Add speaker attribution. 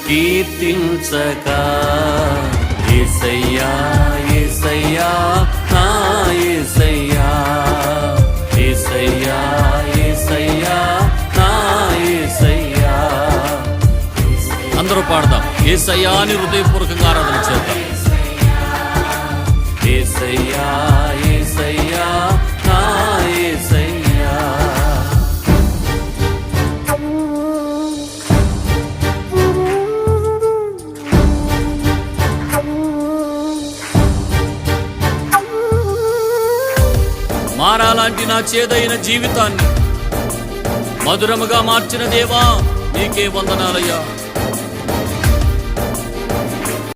Speaker 1: కీర్తించగా. యేసయ్యా యేసయ్యా నా యేసయ్యా, యేసయ్యా యేసయ్యా నా యేసయ్యా. అందరూ పాడదాం, యేసయ్యా అని హృదయపూర్వకంగా ఆరాధన చేద్దాం. యేసయ్యా యేసయ్యా నా యేసయ్యా. మారాలాంటి నా చేదైన జీవితాన్ని మధురముగా మార్చిన దేవా, నీకే వందనాలయ్యా.